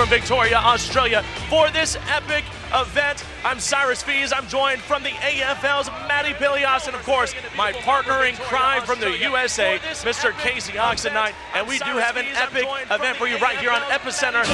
Melbourne, Victoria, Australia for this epic event. I'm Cyrus Fees. I'm joined from the AFL's Matty Pilias, and of course, my partner in crime from the USA, Mr. Casey Oxennight. And we do have an epic event for you right here on Epicenter.tv,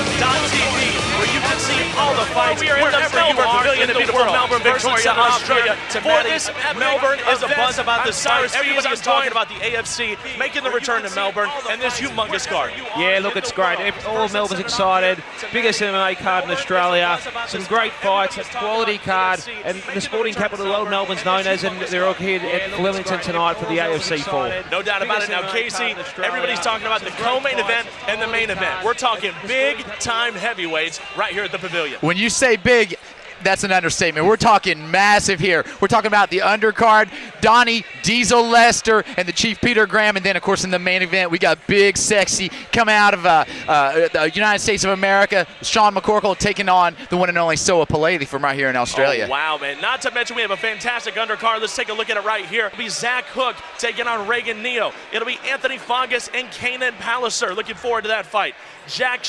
where you can see all the fights. We are in the Melbourne Pavilion in beautiful Melbourne, Victoria, Australia. For this Melbourne is a buzz about the Cyrus Fees. Everybody's talking about the AFC making the return to Melbourne and this humongous card. Yeah, look, it's great. All of Melbourne's excited. Biggest MMA card in Australia. Some great fights, a quality card, and the sporting capital of the world Melbourne's known as, and they're all here at Flemington tonight for the AFC fall. No doubt about it. Now, Casey, everybody's talking about the co-main event and the main event. We're talking big-time heavyweights right here at the Pavilion. When you say big, that's an understatement. We're talking massive here. We're talking about the undercard, Donnie Diesel Lester and the Chief Peter Graham, and then, of course, in the main event, we got big, sexy, coming out of the United States of America, Sean McCorkle taking on the one and only Soa Paleli from right here in Australia. Oh, wow, man. Not to mention we have a fantastic undercard. Let's take a look at it right here. It'll be Zach Hook taking on Regan Neoh. It'll be Anthony Fongas and Kanan Palliser. Looking forward to that fight. Jack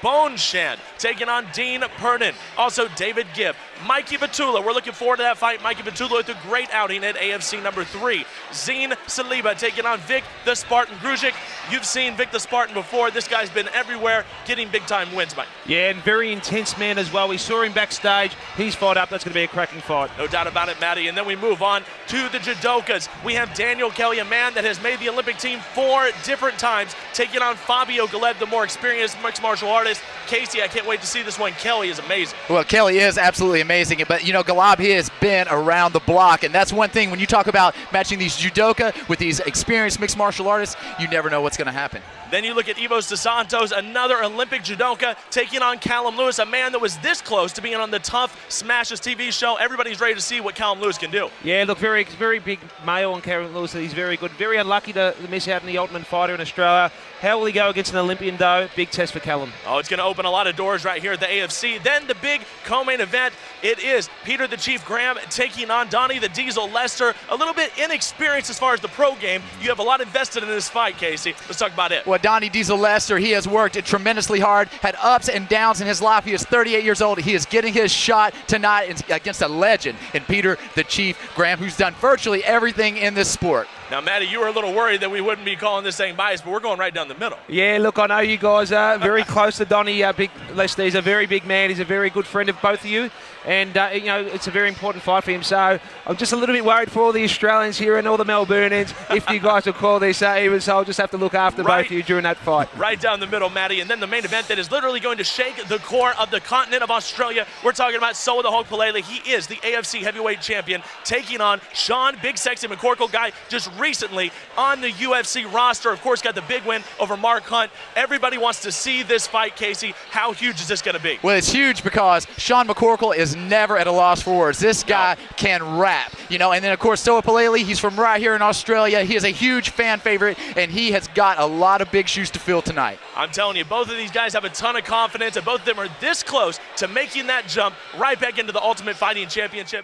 Bone Shand, taking on Dean Pernin. Also, David Gibb. Mikey Batula, we're looking forward to that fight. Mikey Batula with a great outing at AFC number 3. Zine Saliba taking on Vic the Spartan Grujic. You've seen Vic the Spartan before. This guy's been everywhere, getting big-time wins, Mike. Yeah, and very intense man as well. We saw him backstage. He's fired up. That's going to be a cracking fight. No doubt about it, Matty. And then we move on to the judokas. We have Daniel Kelly, a man that has made the Olympic team 4 different times, taking on Fabio Galeb, the more experienced mixed martial artist. Casey, I can't wait to see this one. Kelly is amazing. Well, Kelly is absolutely amazing, but, you know, Galab, he has been around the block, and that's one thing when you talk about matching these judoka with these experienced mixed martial artists, you never know what's going to happen. Then you look at Ivo Santos, another Olympic judoka, taking on Callum Lewis, a man that was this close to being on the Tough Smashes TV show. Everybody's ready to see what Callum Lewis can do. Yeah, look, very big male on Callum Lewis. He's very good. Very unlucky to miss out on the Ultimate Fighter in Australia. How will he go against an Olympian, though? Big test for Callum. Oh, it's going to open a lot of doors right here at the AFC. Then the big co-main event, it is Peter the Chief Graham taking on Donnie the Diesel Lester. A little bit inexperienced as far as the pro game. You have a lot invested in this fight, Casey. Let's talk about it. Well, Donnie Diesel Lester, he has worked tremendously hard, had ups and downs in his life. He is 38 years old. He is getting his shot tonight against a legend in Peter the Chief Graham, who's done virtually everything in this sport. Now, Matty, you were a little worried that we wouldn't be calling this thing biased, but we're going right down the middle. Yeah, look, I know you guys are very close to Donnie Big Lester. He's a very big man. He's a very good friend of both of you. And, you know, it's a very important fight for him. So I'm just a little bit worried for all the Australians here and all the Melburnians if you guys will call this even. So I'll just have to look after both of you during that fight. Right down the middle, Matty. And then the main event that is literally going to shake the core of the continent of Australia. We're talking about Soa the Hulk Paleli. He is the AFC heavyweight champion, taking on Sean Big Sexy McCorkle, guy just recently on the UFC roster. Of course, got the big win over Mark Hunt. Everybody wants to see this fight, Casey. How huge is this going to be? Well, it's huge because Sean McCorkle is never at a loss for words. This guy can rap, you know. And then, of course, Soa Paleli, he's from right here in Australia. He is a huge fan favorite, and he has got a lot of big shoes to fill tonight. I'm telling you, both of these guys have a ton of confidence, and both of them are this close to making that jump right back into the Ultimate Fighting Championship.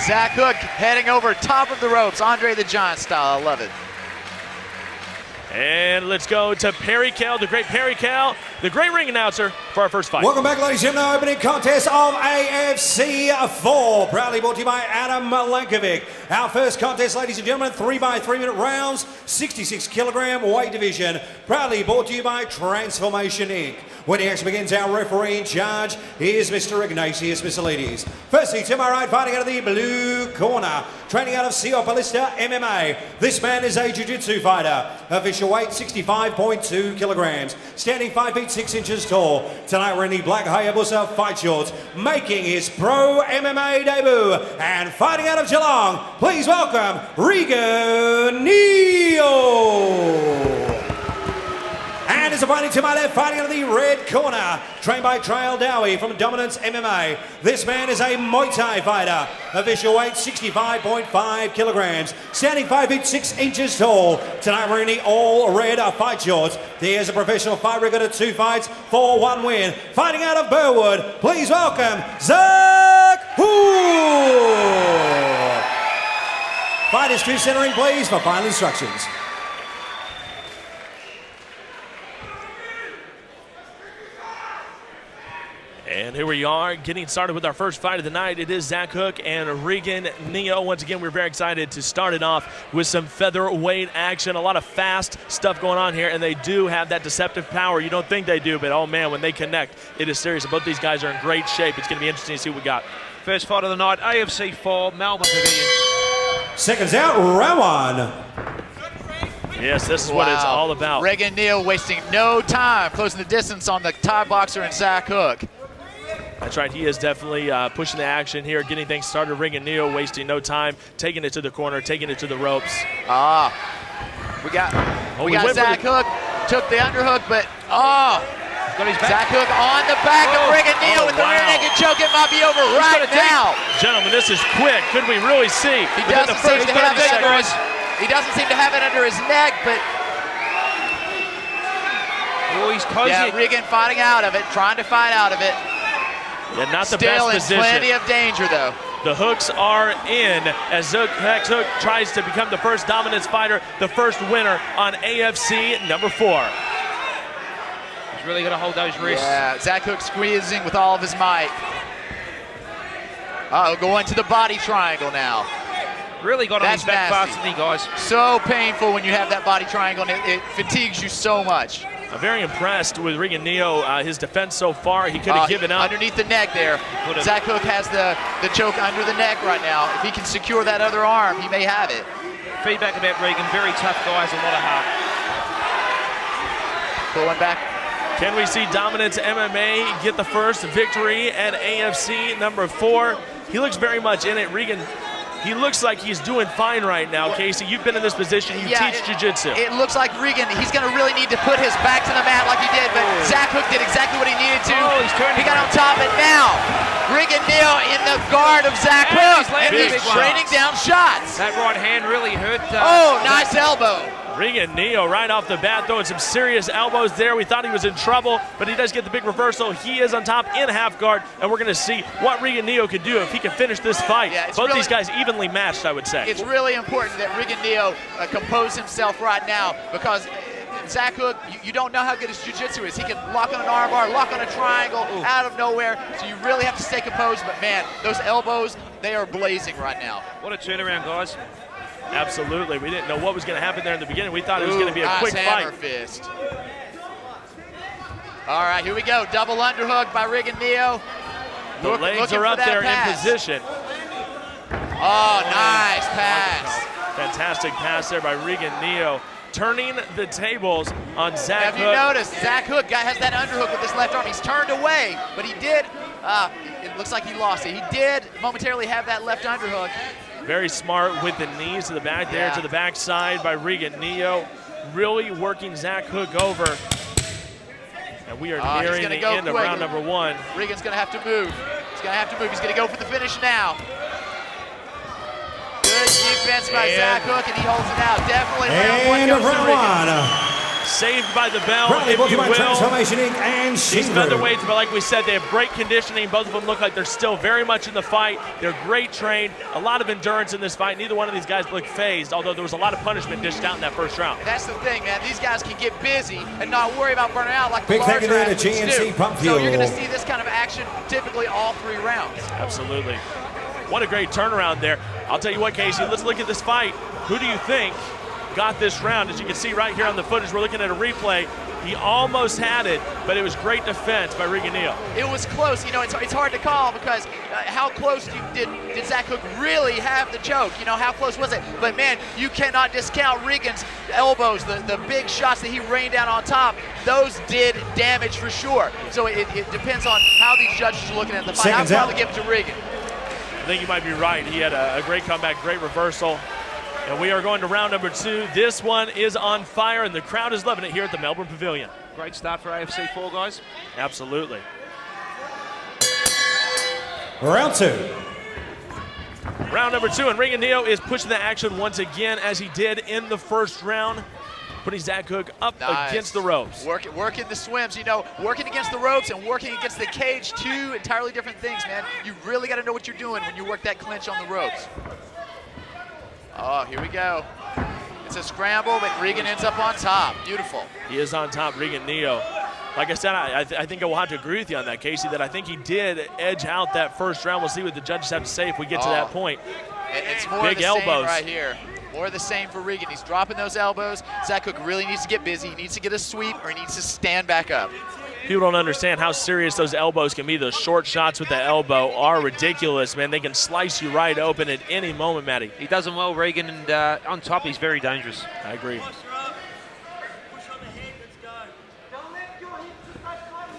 Zach Hook heading over top of the ropes, Andre the Giant style. I love it. And let's go to Perry Kell, the great Perry Kell, the great ring announcer for our first fight. Welcome back, ladies and gentlemen, opening contest of AFC 4, proudly brought to you by Adam Malankovic. Our first contest, ladies and gentlemen, 3x3 minute rounds, 66 kilogram weight division, proudly brought to you by Transformation Inc. When the action begins, our referee in charge is Mr. Ignatius Miscellanies. Firstly, to my right, fighting out of the blue corner, training out of Seopalista MMA. This man is a jiu-jitsu fighter. Official weight 65.2 kilograms. Standing 5 feet 6 inches tall. Tonight we're in the black Hayabusa fight shorts, making his pro MMA debut. And fighting out of Geelong, please welcome Regan Neoh. And is fighting to my left, fighting out of the red corner, trained by Trail Dowie from Dominance MMA. This man is a Muay Thai fighter. Official weight 65.5 kilograms. Standing 5 feet 6 inches tall. Tonight we're in the all red fight shorts. He is a professional fight record of 2 fights for 1 win. Fighting out of Burwood, please welcome Zach Hook. Fighters to centering, please, for final instructions. And here we are getting started with our first fight of the night. It is Zach Hook and Regan Neoh. Once again, we're very excited to start it off with some featherweight action. A lot of fast stuff going on here, and they do have that deceptive power. You don't think they do, but oh man, when they connect, it is serious. And both these guys are in great shape. It's going to be interesting to see what we got. First fight of the night, AFC 4, Melbourne Pavilion. Seconds out, round one. Yes, this is what it's all about. Regan Neoh wasting no time, closing the distance on the Thai boxer and Zach Hook. That's right, he is definitely pushing the action here, getting things started. Regan Neoh wasting no time, taking it to the corner, taking it to the ropes. We got Zach Hook, took the underhook, but Got his back. Zach Hook on the back of Regan Neoh with the rear naked choke. It might be over right now. Gentlemen, this is quick. Could we really see? He doesn't seem to have it under his. He doesn't seem to have it under his neck, but he's closing. yeah, Regan fighting out of it, trying to fight out of it. Yeah, not the Still best in position. plenty of danger, though. The hooks are in as Zach Hook tries to become the first dominance fighter, the first winner on AFC number 4. He's really got to hold those wrists. Yeah, Zach Hook squeezing with all of his might. Going to the body triangle now. Really got on his back nasty. fast, didn't he, guys? So painful when you have that body triangle, and it fatigues you so much. I'm very impressed with Regan Neoh, his defense so far. He could have given up. Underneath the neck there. Zach Hook has the choke under the neck right now. If he can secure that other arm, he may have it. Feedback about Regan, very tough guy, has a lot of heart. Pulling back. Can we see Dominance MMA get the first victory at AFC number 4? He looks very much in it. Regan, he looks like he's doing fine right now, Casey. You've been in this position. You teach jiu-jitsu. It looks like Regan, he's going to really need to put his back to the mat like he did, but Zach Hook did exactly what he needed to. He's turning. He got on top, and now Regan Neoh in the guard of Zach Hook, and he's raining down shots. That right hand really hurt. Nice elbow. Regan Neoh right off the bat throwing some serious elbows there. We thought he was in trouble, but he does get the big reversal. He is on top in half guard, and we're going to see what Regan Neoh can do if he can finish this fight. Yeah, Both these guys evenly matched, I would say. It's really important that Regan Neoh compose himself right now, because Zach Hook, you don't know how good his jiu-jitsu is. He can lock on an armbar, lock on a triangle out of nowhere, so you really have to stay composed. But man, those elbows, they are blazing right now. What a turnaround, guys. Absolutely. We didn't know what was going to happen there in the beginning. We thought it was going to be a quick hammer fight. Fist. All right, here we go. Double underhook by Regan Neoh. The legs are up there in position. Oh, nice pass. Fantastic pass there by Regan Neoh, turning the tables on Zach Hook. Have you noticed, Zach Hook has that underhook with his left arm. He's turned away, but he did, it looks like he lost it. He did momentarily have that left underhook. Very smart with the knees to the back there, to the backside by Regan Neoh. Really working Zach Hook over. And we are nearing the end of round number 1. Regan's going to have to move. He's going to have to move. He's going to go for the finish now. Good defense by Zach Hook, and he holds it out. Definitely round 1 goes to Regan. Saved by the bell, Proudly if brought to you you by will. Transformation Inc. and These Shingu. featherweights, but like we said, they have great conditioning. Both of them look like they're still very much in the fight. They're great trained, a lot of endurance in this fight. Neither one of these guys look phased, although there was a lot of punishment dished out in that first round. That's the thing, man. These guys can get busy and not worry about burning out like Big the thank you larger there to athletes GNC do. Pump So Fuel. you're going to see this kind of action typically all 3 rounds. Absolutely. What a great turnaround there. I'll tell you what, Casey, let's look at this fight. Who do you think got this round? As you can see right here on the footage, we're looking at a replay. He almost had it, but it was great defense by Regan Neoh. It was close. You know, it's hard to call because how close did Zach Hook really have the choke? You know, how close was it? But, man, you cannot discount Regan's elbows, the big shots that he rained down on top. Those did damage for sure. So it depends on how these judges are looking at the fight. I'll probably give it to Regan. I think you might be right. He had a great comeback, great reversal. And we are going to round number 2. This one is on fire, and the crowd is loving it here at the Melbourne Pavilion. Great start for AFC 4, guys. Absolutely. Round 2. Round number 2, and Regan Neoh is pushing the action once again, as he did in the first round, putting Zach Hook up against the ropes. Working the swims, you know, working against the ropes and working against the cage, 2 entirely different things, man. You really got to know what you're doing when you work that clinch on the ropes. Oh, here we go. It's a scramble, but Regan ends up on top. Beautiful. He is on top, Regan Neoh. Like I said, I think I will have to agree with you on that, Casey, that I think he did edge out that first round. We'll see what the judges have to say if we get to that point. It's more Big of the elbows same right here. More of the same for Regan. He's dropping those elbows. Zach Cook really needs to get busy. He needs to get a sweep or he needs to stand back up. People don't understand how serious those elbows can be. Those short shots with the elbow are ridiculous, man. They can slice you right open at any moment, Matty. He does them well, Regan, and on top, he's very dangerous. I agree.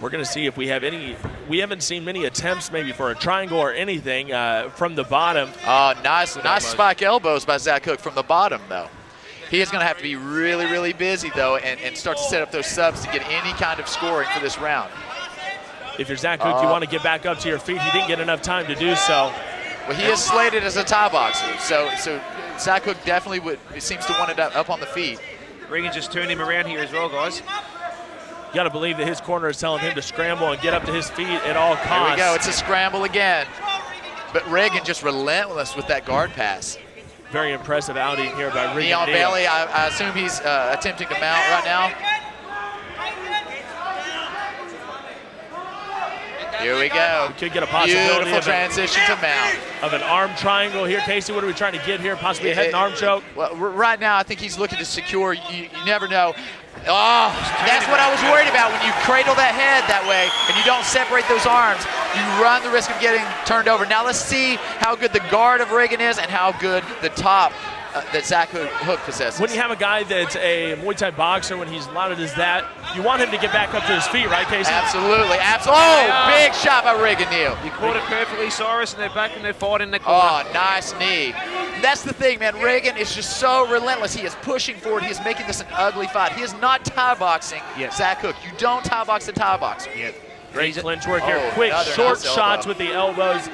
We're going to see if we have any. We haven't seen many attempts maybe for a triangle or anything from the bottom. Oh, nice spike elbows by Zach Cook from the bottom, though. He is going to have to be really, really busy, though, and start to set up those subs to get any kind of scoring for this round. If you're Zach Cook, you want to get back up to your feet. He didn't get enough time to do so. Well, he is slated as a tie boxer, so Zach Cook definitely seems to want it up on the feet. Regan just turned him around here as well, guys. You got to believe that his corner is telling him to scramble and get up to his feet at all costs. Here we go. It's a scramble again. But Regan just relentless with that guard pass. Very impressive outing here by Regan Knee on Neoh. belly. I assume he's attempting to mount right now. Here we go. We could get a possibility Beautiful transition to mount. of an arm triangle here. Casey, what are we trying to get here? Possibly a head and arm choke? Well, right now, I think he's looking to secure. You never know. Oh, that's what I was worried about. When you cradle that head that way and you don't separate those arms, you run the risk of getting turned over. Now let's see how good the guard of Regan is and how good the top that Zach Hook possesses. When you have a guy that's a Muay Thai boxer, when he's lauded as that, you want him to get back up to his feet, right, Casey? Absolutely, absolutely. Oh, big shot by Regan Neoh. He caught it perfectly, Cyrus, and they're back and they're fighting in the corner. Oh, nice knee. That's the thing, man. Regan is just so relentless. He is pushing forward. He is making this an ugly fight. He is not Thai boxing Zach Hook. You don't Thai box a Thai boxer. Great clinch work here. Oh, Quick, short nice shots elbow. with the elbows.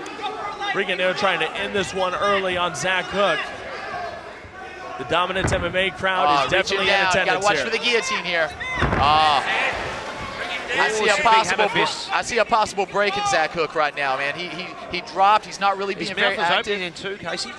Regan Neoh trying to end this one early on Zach Hook. The Dominance MMA crowd is definitely in attendance Got to watch here. for the guillotine here. Oh. I see a possible break in Zach Hook right now, man. He dropped. He's not really being His very mouth was active. opening in two, Casey.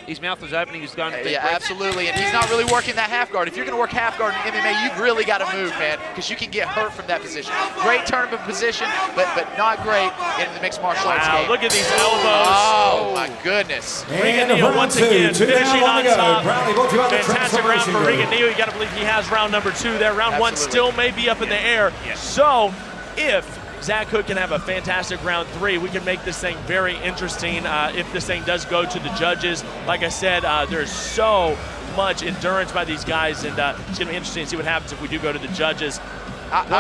His mouth was opening. He's going to deep Yeah, breath. absolutely. And he's not really working that half guard. If you're going to work half guard in MMA, you've really got to move, man, because you can get hurt from that position. Great tournament position, but not great in the mixed martial arts game. Look at these elbows. Oh, my goodness. Regan Neoh once again finishing on top. Fantastic round for Regan Neoh. You got to believe he has round number 2 there. Round 1 still may be up in the air. So if Zach Hook can have a fantastic round 3, we can make this thing very interesting if this thing does go to the judges. Like I said, there's so much endurance by these guys, and it's going to be interesting to see what happens if we do go to the judges. If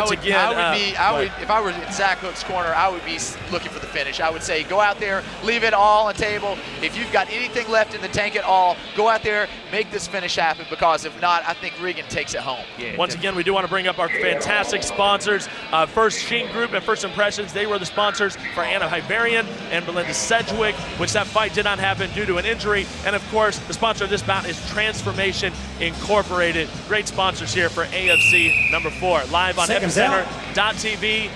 I were in Zach Hook's corner, I would be looking for the finish. I would say go out there, leave it all on the table. If you've got anything left in the tank at all, go out there, make this finish happen, because if not, I think Regan takes it home. Once again, we do want to bring up our fantastic sponsors. First Sheen Group and First Impressions, they were the sponsors for Anna Hyberian and Belinda Sedgwick, which that fight did not happen due to an injury. And of course, the sponsor of this bout is Transformation Incorporated. Great sponsors here for AFC number 4. Live on Epicenter.tv.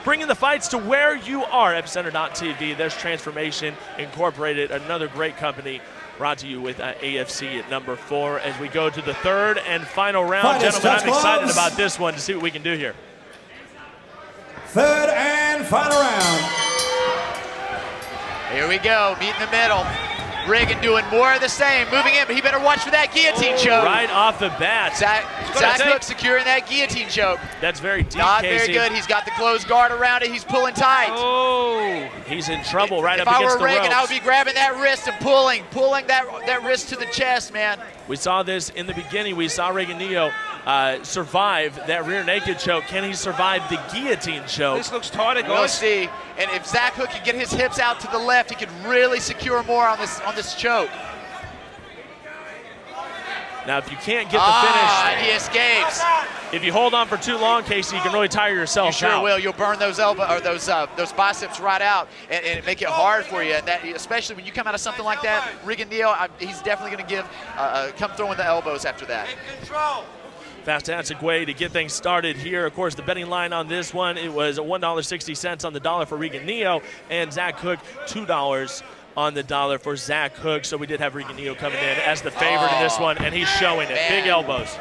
Bringing the fights to where you are. Epicenter.tv. There's Transformation Incorporated, another great company, brought to you with AFC at number 4 as we go to the third and final round. Gentlemen, I'm excited about this one to see what we can do here. Third and final round. Here we go, meet in the middle. Regan doing more of the same, moving in, but he better watch for that guillotine choke. Right off the bat. Zach Hook securing that guillotine choke. That's very deep, Not Casey. very good. He's got the closed guard around it. He's pulling tight. Oh, he's in trouble right up against the ropes. If I were Regan, I would be grabbing that wrist and pulling that wrist to the chest, man. We saw this in the beginning. We saw Regan Neoh survive that rear naked choke. Can he survive the guillotine choke? This looks tighter, guys. We'll see. And if Zach Hook can get his hips out to the left, he could really secure more on this choke. Now, if you can't get the finish, and he escapes. if you hold on for too long, Casey, you can really tire yourself You sure out. will. You'll burn those those biceps right out, and make it hard for you. And that, especially when you come out of something like that, Regan Neoh, he's definitely going to come throwing the elbows after that. Fantastic way to get things started here. Of course, the betting line on this one, it was $1.60 on the dollar for Regan Neoh, and Zach Hook, $2 on the dollar for Zach Hook. So we did have Regan Neoh coming in as the favorite in this one, and he's showing it. Man. Big elbows.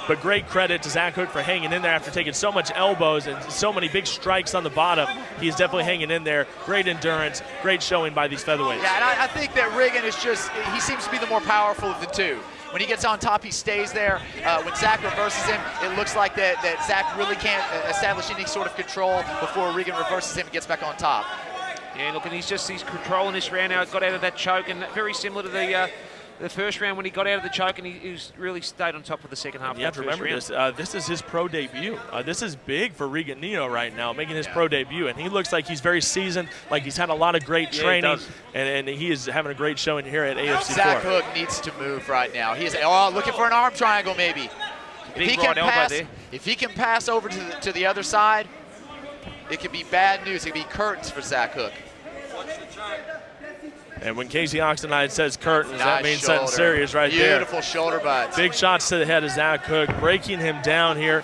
but great credit to Zach Hook for hanging in there after taking so much elbows and so many big strikes on the bottom. He's definitely hanging in there. Great endurance, great showing by these featherweights. Yeah, and I think that Regan is he seems to be the more powerful of the two. When he gets on top, he stays there. When Zach reverses him, it looks like that Zach really can't establish any sort of control before Regan reverses him and gets back on top. Yeah, look, and he's controlling this round now. Got out of that choke, and very similar to the first round when he got out of the choke, and he's really stayed on top for the second half. You have to remember this. This is his pro debut. This is big for Regan Neoh right now, making his pro debut, and he looks like he's very seasoned, like he's had a lot of great training, and he is having a great showing here at AFC4. Zach Hook needs to move right now. He is looking for an arm triangle maybe. If he can pass over to the other side, it could be bad news. It could be curtains for Zach Hook. And when Casey Oxenide says curtains, that means something serious right there. Beautiful shoulder butts. Big shots to the head of Zach Hook, breaking him down here.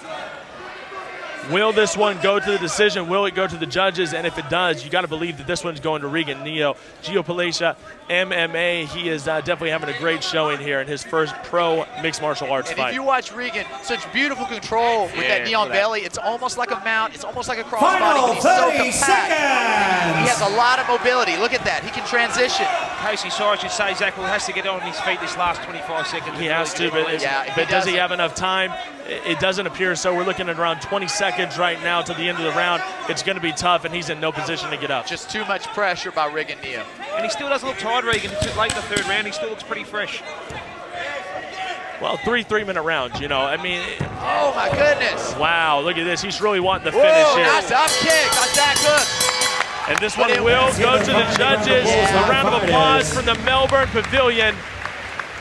Will this one go to the decision? Will it go to the judges? And if it does, you got to believe that this one's going to Regan Neoh. Gio Palacia, MMA, he is definitely having a great showing here in his first pro mixed martial arts fight. And if you watch Regan, such beautiful control with that knee on belly. It's almost like a mount. It's almost like a crossbody. Final He's 30 so compact. seconds. He has a lot of mobility. Look at that. He can transition. Casey, sorry, I should say Zach has to get on his feet this last 25 seconds. He has to, but does he have enough time? It doesn't appear so. We're looking at around 20 seconds right now to the end of the round. It's going to be tough, and he's in no position to get up. Just too much pressure by Regan Neoh. And he still doesn't look tired, Regan. Late in the third round, he still looks pretty fresh. Well, 3-minute rounds, you know. I mean, oh my goodness. Wow, look at this. He's really wanting to finish here. Nice up kick by Zach Hook. And this one will go to the judges. A round of applause from the Melbourne Pavilion.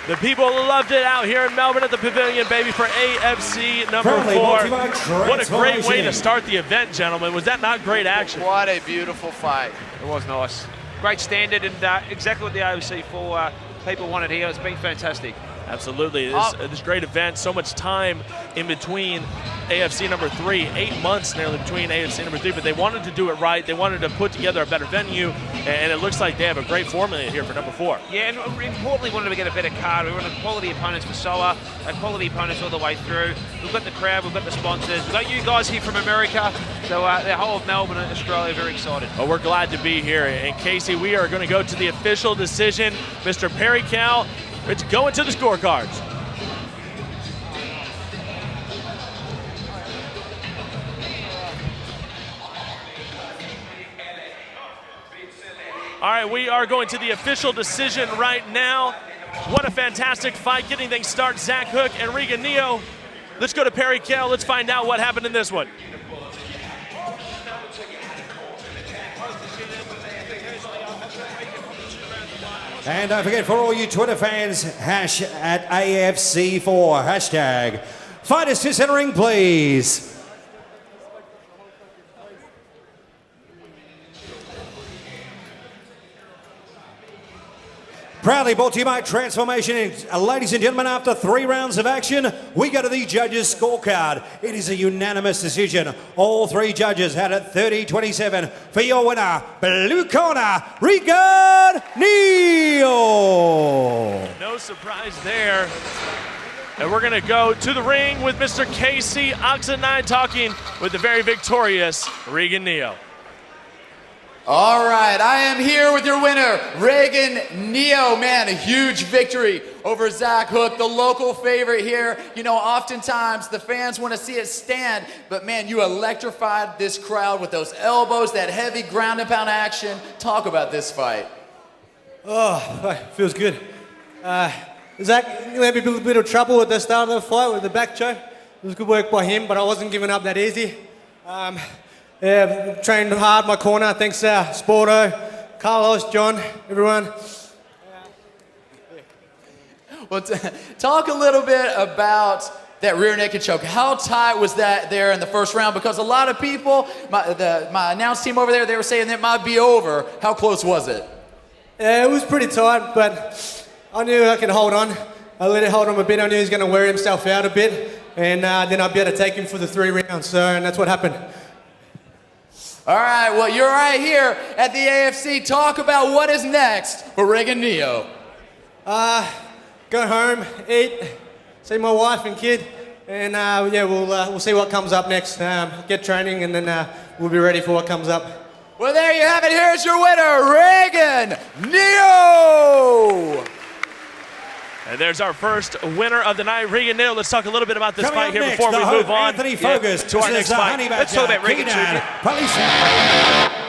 The people loved it out here in Melbourne at the Pavilion, baby, for AFC number 4. What a great way to start the event, gentlemen. Was that not great action? What a beautiful fight. It was nice. Great standard, and exactly what the AFC4 people wanted here. It's been fantastic. Absolutely. This great event, so much time in between AFC number 3, 8 months nearly between AFC number 3, but they wanted to do it right. They wanted to put together a better venue, and it looks like they have a great formula here for number 4. Yeah, and importantly, wanted to get a better card. We wanted quality opponents for SOA, quality opponents all the way through. We've got the crowd, we've got the sponsors, we've got you guys here from America, so the whole of Melbourne and Australia are very excited. Well, we're glad to be here, and Casey, we are going to go to the official decision. Mr. Perry Cal, it's going to the scorecards. All right, we are going to the official decision right now. What a fantastic fight, getting things started. Zach Hook and Regan Neoh. Let's go to Perry Kell. Let's find out what happened in this one. And don't forget, for all you Twitter fans, hash at AFC4, hashtag. Fighters to center ring, please. Proudly brought to you by Transformation. And ladies and gentlemen, after 3 rounds of action, we go to the judges' scorecard. It is a unanimous decision. All 3 judges had it 30-27 for your winner, blue corner, Regan Neoh. No surprise there. And we're going to go to the ring with Mr. Casey Oxenide talking with the very victorious Regan Neoh. All right, I am here with your winner, Regan Neoh. Man, a huge victory over Zach Hook, the local favorite here. You know, oftentimes the fans want to see it stand, but man, you electrified this crowd with those elbows, that heavy ground and pound action. Talk about this fight. Oh, feels good. Zach had a little bit of trouble at the start of the fight with the back choke. It was good work by him, but I wasn't giving up that easy. Yeah, trained hard my corner. Thanks, Sporto, Carlos, John, everyone. Well, talk a little bit about that rear naked choke. How tight was that there in the first round? Because a lot of people, my announce team over there, they were saying that might be over. How close was it? Yeah, it was pretty tight, but I knew I could hold on. I let it hold on a bit. I knew he was going to wear himself out a bit, and then I'd be able to take him for the 3 rounds. And that's what happened. All right, well, you're right here at the AFC. Talk about what is next for Regan Neoh. Go home, eat, see my wife and kid, And yeah, we'll see what comes up next. Get training, and then we'll be ready for what comes up. Well, there you have it. Here's your winner, Regan Neoh. And there's our first winner of the night, Regan Neoh. Let's talk a little bit about this Coming fight up here next, before we the move on Anthony Fogus to our versus next fight. Honey Let's talk Badger, about Regan Keenan Jr. Police.